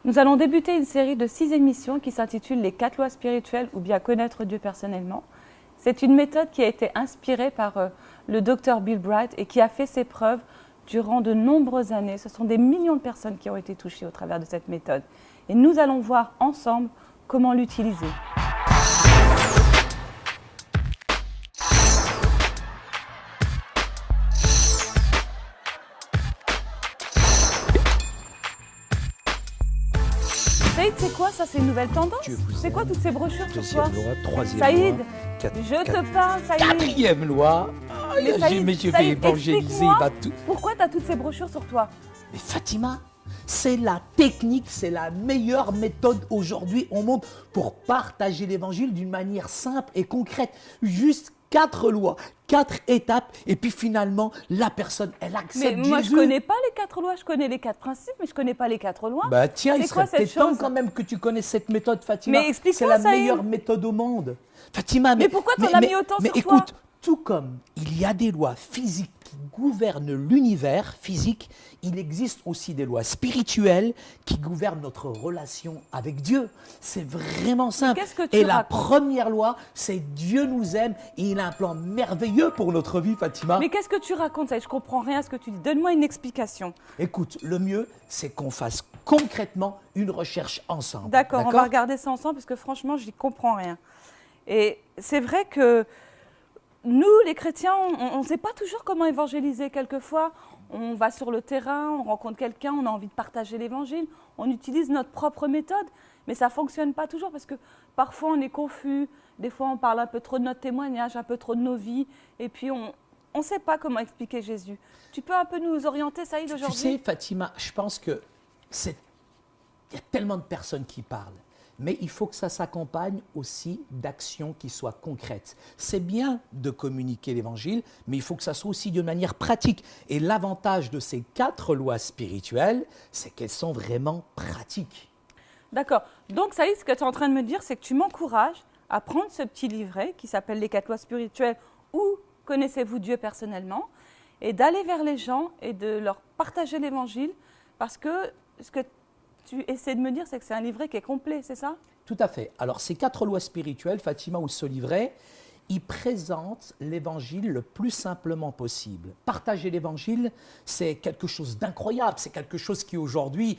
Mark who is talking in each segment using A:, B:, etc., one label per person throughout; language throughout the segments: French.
A: Nous allons débuter une série de 6 émissions qui s'intitule Les 4 lois spirituelles ou bien connaître Dieu personnellement. C'est une méthode qui a été inspirée par le docteur Bill Bright et qui a fait ses preuves durant de nombreuses années. Ce sont des millions de personnes qui ont été touchées au travers de cette méthode. Et nous allons voir ensemble comment l'utiliser. Saïd, c'est quoi ça? C'est une nouvelle tendance? C'est quoi toutes ces brochures sur toi?
B: Deuxième loi, troisième
A: Saïd,
B: loi,
A: je te parle, Saïd.
B: quatrième loi.
A: Mais Saïd,
B: Mais je vais
A: Saïd,
B: évangéliser,
A: explique-moi
B: il va tout.
A: pourquoi tu as toutes ces brochures sur toi?
B: Mais Fatima, c'est la technique, c'est la meilleure méthode aujourd'hui au monde pour partager l'évangile d'une manière simple et concrète. Juste 4 lois, 4 étapes, et puis finalement, la personne, elle
A: Mais
B: accepte
A: moi,
B: Jésus.
A: je connais pas les 4 lois, je connais les 4 principes, mais je connais pas les 4 lois.
B: Bah tiens,
A: C'est
B: il
A: quoi
B: serait
A: cette
B: peut-être temps
A: chose?
B: quand même que tu connaisses cette méthode, Fatima.
A: Mais explique-moi,
B: c'est la
A: Saïd.
B: meilleure méthode au monde. Fatima,
A: Mais pourquoi t'en as mis autant
B: mais
A: sur toi?
B: écoute, tout comme il y a des lois physiques qui gouvernent l'univers physique, il existe aussi des lois spirituelles qui gouvernent notre relation avec Dieu. C'est vraiment simple.
A: qu'est-ce que tu
B: Et la
A: racontes?
B: première loi, c'est Dieu nous aime et il a un plan merveilleux pour notre vie, Fatima.
A: Mais qu'est-ce que tu racontes, Saïd? Je comprends rien à ce que tu dis. Donne-moi une explication.
B: Écoute, le mieux, c'est qu'on fasse concrètement une recherche ensemble.
A: D'accord, on va regarder ça ensemble parce que franchement, je n'y comprends rien. Et c'est vrai que nous, les chrétiens, on ne sait pas toujours comment évangéliser. Quelquefois, on va sur le terrain, on rencontre quelqu'un, on a envie de partager l'évangile, on utilise notre propre méthode, mais ça ne fonctionne pas toujours parce que parfois on est confus, des fois on parle un peu trop de notre témoignage, un peu trop de nos vies, et puis on ne sait pas comment expliquer Jésus. Tu peux un peu nous orienter, Saïd,
B: Tu
A: aujourd'hui?
B: sais, Fatima, je pense que il y a tellement de personnes qui parlent, mais il faut que ça s'accompagne aussi d'actions qui soient concrètes. C'est bien de communiquer l'évangile, mais il faut que ça soit aussi d'une manière pratique. Et l'avantage de ces 4 lois spirituelles, c'est qu'elles sont vraiment pratiques.
A: D'accord. Donc, Saïd, ce que tu es en train de me dire, c'est que tu m'encourages à prendre ce petit livret qui s'appelle Les 4 lois spirituelles ou Connaissez-vous Dieu personnellement et d'aller vers les gens et de leur partager l'évangile parce que ce que tu essaies de me dire, c'est que c'est un livret qui est complet, c'est ça?
B: Tout à fait. Alors, ces 4 lois spirituelles, Fatima, ou ce livret, ils présentent l'évangile le plus simplement possible. Partager l'évangile, c'est quelque chose d'incroyable, c'est quelque chose qui aujourd'hui,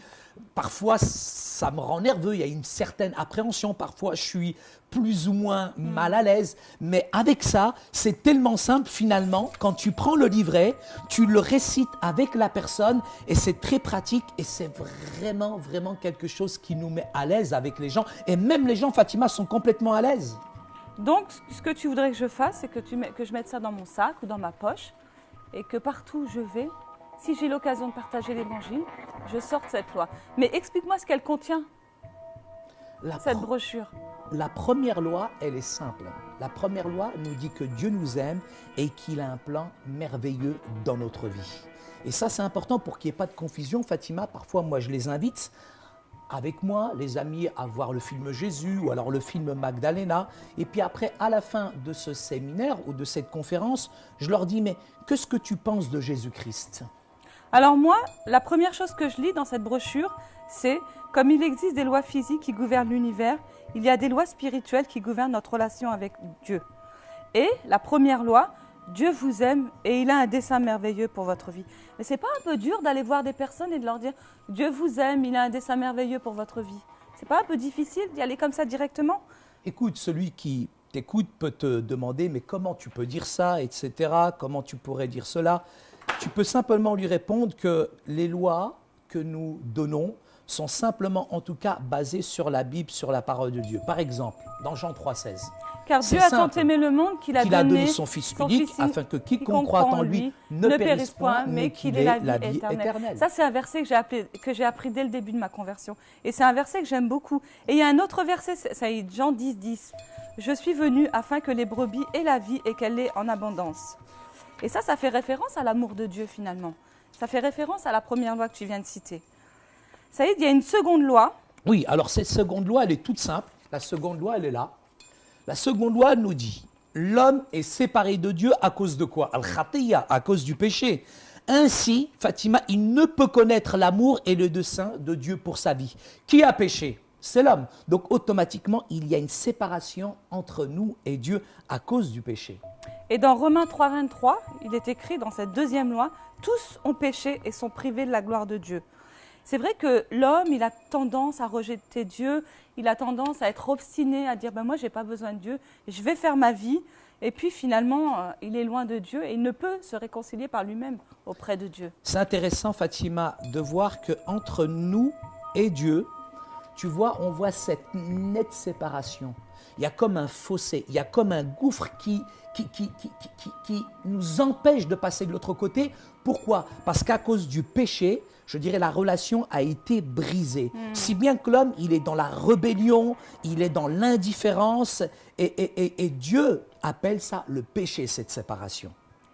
B: parfois, ça me rend nerveux, il y a une certaine appréhension, parfois je suis plus ou moins mal à l'aise, mais avec ça, c'est tellement simple finalement, quand tu prends le livret, tu le récites avec la personne et c'est très pratique et c'est vraiment, vraiment quelque chose qui nous met à l'aise avec les gens et même les gens, Fatima, sont complètement à l'aise.
A: Donc, ce que tu voudrais que je fasse, c'est que je mette ça dans mon sac ou dans ma poche et que partout où je vais, si j'ai l'occasion de partager l'évangile, je sorte cette loi. Mais explique-moi ce qu'elle contient, cette brochure.
B: La première loi, elle est simple. La première loi nous dit que Dieu nous aime et qu'il a un plan merveilleux dans notre vie. Et ça, c'est important pour qu'il n'y ait pas de confusion. Fatima, parfois, moi, je les invite avec moi, les amis, à voir le film Jésus ou alors le film Magdalena. Et puis après, à la fin de ce séminaire ou de cette conférence, je leur dis, mais qu'est-ce que tu penses de Jésus-Christ ?
A: Alors moi, la première chose que je lis dans cette brochure, c'est comme il existe des lois physiques qui gouvernent l'univers, il y a des lois spirituelles qui gouvernent notre relation avec Dieu. Et la première loi, Dieu vous aime et il a un dessein merveilleux pour votre vie. Mais c'est pas un peu dur d'aller voir des personnes et de leur dire Dieu vous aime, il a un dessein merveilleux pour votre vie? C'est pas un peu difficile d'y aller comme ça directement?
B: Écoute, celui qui t'écoute peut te demander, mais comment tu peux dire ça, etc. Comment tu pourrais dire cela? Tu peux simplement lui répondre que les lois que nous donnons sont simplement, en tout cas, basées sur la Bible, sur la parole de Dieu. Par exemple, dans Jean 3,16.
A: Car Dieu a tant aimé le monde qu'il a donné
B: son Fils unique afin que quiconque croit en lui ne périsse point, mais qu'il ait la vie éternelle.
A: Ça, c'est un verset que j'ai appris dès le début de ma conversion. Et c'est un verset que j'aime beaucoup. Et il y a un autre verset, c'est Jean 10, 10. Je suis venu afin que les brebis aient la vie et qu'elle l'ait en abondance. Et ça fait référence à l'amour de Dieu finalement. Ça fait référence à la première loi que tu viens de citer. Saïd, il y a une seconde loi.
B: Oui, alors cette seconde loi, elle est toute simple. La seconde loi, elle est là. La seconde loi nous dit, l'homme est séparé de Dieu à cause de quoi? Al-Khatiya, à cause du péché. Ainsi, Fatima, il ne peut connaître l'amour et le dessein de Dieu pour sa vie. Qui a péché? C'est l'homme. Donc automatiquement, il y a une séparation entre nous et Dieu à cause du péché.
A: Et dans Romains 3,23, il est écrit dans cette deuxième loi, « Tous ont péché et sont privés de la gloire de Dieu ». C'est vrai que l'homme, il a tendance à rejeter Dieu, il a tendance à être obstiné, à dire moi, je n'ai pas besoin de Dieu, je vais faire ma vie. Et puis finalement, il est loin de Dieu et il ne peut se réconcilier par lui-même auprès de Dieu.
B: C'est intéressant, Fatima, de voir qu'entre nous et Dieu, tu vois, on voit cette nette séparation. Il y a comme un fossé, il y a comme un gouffre qui nous empêche de passer de l'autre côté. Pourquoi? Parce qu'à cause du péché, je dirais, la relation a été brisée. Si bien que l'homme, il est dans la rébellion, il est dans l'indifférence, et Dieu appelle ça le péché, cette séparation.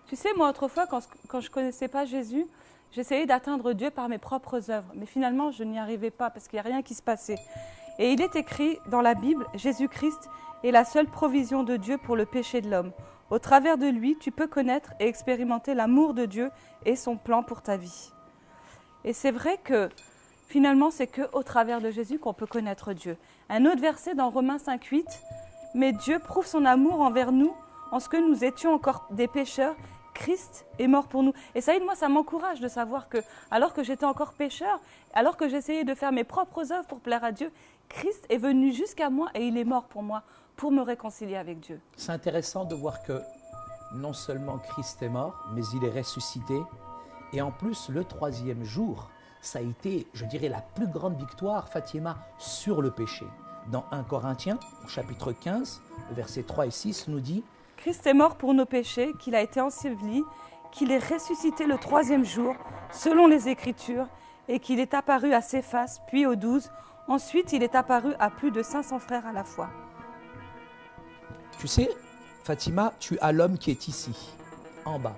A: Tu sais, moi, autrefois, quand je ne connaissais pas Jésus, j'essayais d'atteindre Dieu par mes propres œuvres. Mais finalement, je n'y arrivais pas parce qu'il n'y a rien qui se passait. Et il est écrit dans la Bible, Jésus-Christ est la seule provision de Dieu pour le péché de l'homme. Au travers de lui, tu peux connaître et expérimenter l'amour de Dieu et son plan pour ta vie. Et c'est vrai que finalement, c'est qu'au travers de Jésus qu'on peut connaître Dieu. Un autre verset dans Romains 5,8, « Mais Dieu prouve son amour envers nous en ce que nous étions encore des pécheurs, Christ est mort pour nous. » Et Saïd, moi, ça m'encourage de savoir que, alors que j'étais encore pécheur, alors que j'essayais de faire mes propres œuvres pour plaire à Dieu, Christ est venu jusqu'à moi et il est mort pour moi, pour me réconcilier avec Dieu.
B: C'est intéressant de voir que non seulement Christ est mort, mais il est ressuscité. Et en plus, le troisième jour, ça a été, je dirais, la plus grande victoire, Fatima, sur le péché. Dans 1 Corinthiens, au chapitre 15, le versets 3 et 6, nous dit
A: « Christ est mort pour nos péchés, qu'il a été enseveli, qu'il est ressuscité le troisième jour, selon les Écritures, et qu'il est apparu à Céphas, puis aux 12. Ensuite, il est apparu à plus de 500 frères à la fois. »
B: Tu sais, Fatima, tu as l'homme qui est ici, en bas.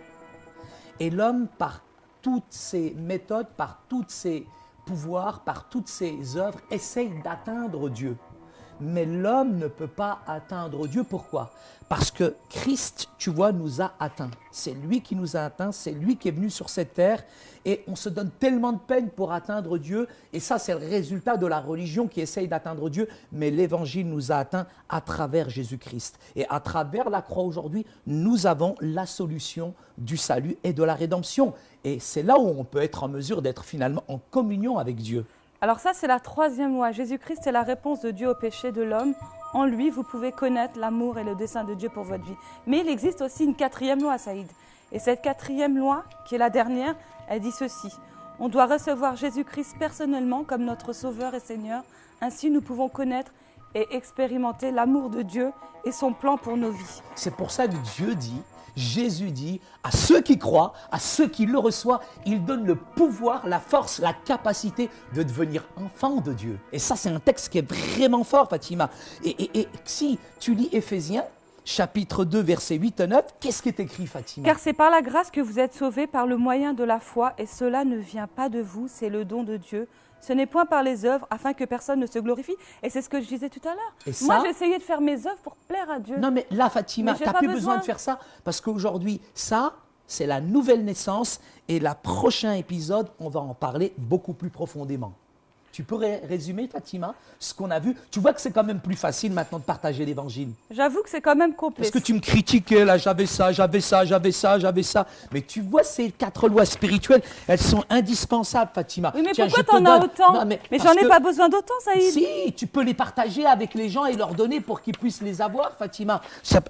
B: Et l'homme, par toutes ses méthodes, par tous ses pouvoirs, par toutes ses œuvres, essaye d'atteindre Dieu. Mais l'homme ne peut pas atteindre Dieu. Pourquoi? Parce que Christ, tu vois, nous a atteints. C'est lui qui nous a atteints, c'est lui qui est venu sur cette terre. Et on se donne tellement de peine pour atteindre Dieu. Et ça, c'est le résultat de la religion qui essaye d'atteindre Dieu. Mais l'Évangile nous a atteints à travers Jésus-Christ. Et à travers la croix aujourd'hui, nous avons la solution du salut et de la rédemption. Et c'est là où on peut être en mesure d'être finalement en communion avec Dieu.
A: Alors ça, c'est la troisième loi. Jésus-Christ est la réponse de Dieu au péché de l'homme. En lui, vous pouvez connaître l'amour et le dessein de Dieu pour votre vie. Mais il existe aussi une quatrième loi, Saïd. Et cette quatrième loi, qui est la dernière, elle dit ceci. On doit recevoir Jésus-Christ personnellement comme notre Sauveur et Seigneur. Ainsi, nous pouvons connaître et expérimenter l'amour de Dieu et son plan pour nos vies.
B: C'est pour ça que Dieu dit, Jésus dit, à ceux qui croient, à ceux qui le reçoivent, il donne le pouvoir, la force, la capacité de devenir enfant de Dieu. Et ça, c'est un texte qui est vraiment fort, Fatima. Et si tu lis Éphésiens, chapitre 2, versets 8 et 9, qu'est-ce qui est écrit, Fatima?
A: Car c'est par la grâce que vous êtes sauvés par le moyen de la foi, et cela ne vient pas de vous, c'est le don de Dieu. Ce n'est point par les œuvres, afin que personne ne se glorifie. Et c'est ce que je disais tout à l'heure. Moi, j'essayais de faire mes œuvres pour plaire à Dieu.
B: Non, mais là, Fatima, tu n'as plus besoin de faire ça. Parce qu'aujourd'hui, ça, c'est la nouvelle naissance. Et le prochain épisode, on va en parler beaucoup plus profondément. Tu peux résumer, Fatima, ce qu'on a vu? Tu vois que c'est quand même plus facile maintenant de partager l'Évangile.
A: J'avoue que c'est quand même complexe.
B: Parce que tu me critiquais, là, j'avais ça. Mais tu vois, ces 4 lois spirituelles, elles sont indispensables, Fatima.
A: Oui, mais pourquoi tu en as autant? Non, mais j'en ai pas besoin d'autant, Saïd.
B: Si, tu peux les partager avec les gens et leur donner pour qu'ils puissent les avoir, Fatima.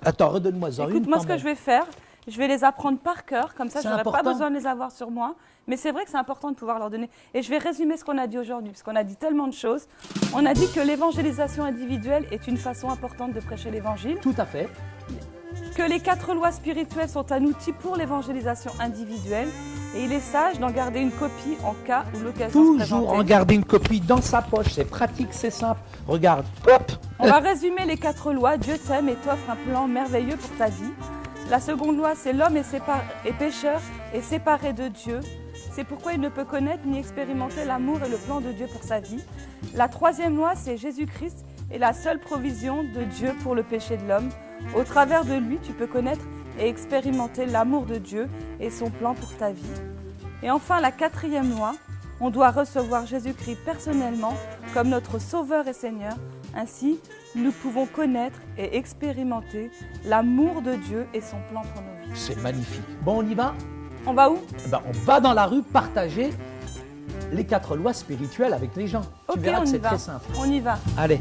B: Attends, redonne-moi-en une.
A: Écoute, moi, ce que je vais faire, je vais les apprendre par cœur, comme ça, je n'aurai pas besoin de les avoir sur moi. Mais c'est vrai que c'est important de pouvoir leur donner. Et je vais résumer ce qu'on a dit aujourd'hui, parce qu'on a dit tellement de choses. On a dit que l'évangélisation individuelle est une façon importante de prêcher l'évangile.
B: Tout à fait.
A: Que les 4 lois spirituelles sont un outil pour l'évangélisation individuelle. Et il est sage d'en garder une copie en cas où l'occasion se présente.
B: Toujours en garder une copie dans sa poche. C'est pratique, c'est simple. Regarde, hop.
A: On va résumer les 4 lois. Dieu t'aime et t'offre un plan merveilleux pour ta vie. La seconde loi, c'est l'homme est pécheur et séparé de Dieu. C'est pourquoi il ne peut connaître ni expérimenter l'amour et le plan de Dieu pour sa vie. La troisième loi, c'est Jésus-Christ est la seule provision de Dieu pour le péché de l'homme. Au travers de lui, tu peux connaître et expérimenter l'amour de Dieu et son plan pour ta vie. Et enfin, la quatrième loi, on doit recevoir Jésus-Christ personnellement comme notre Sauveur et Seigneur. Ainsi, nous pouvons connaître et expérimenter l'amour de Dieu et son plan pour nos vies.
B: C'est magnifique. Bon, on y va?
A: On va où?
B: Ben, on va dans la rue partager les 4 lois spirituelles avec les gens. Tu
A: Ok,
B: verras
A: on
B: que
A: y
B: c'est
A: va.
B: très simple.
A: On y va.
B: Allez.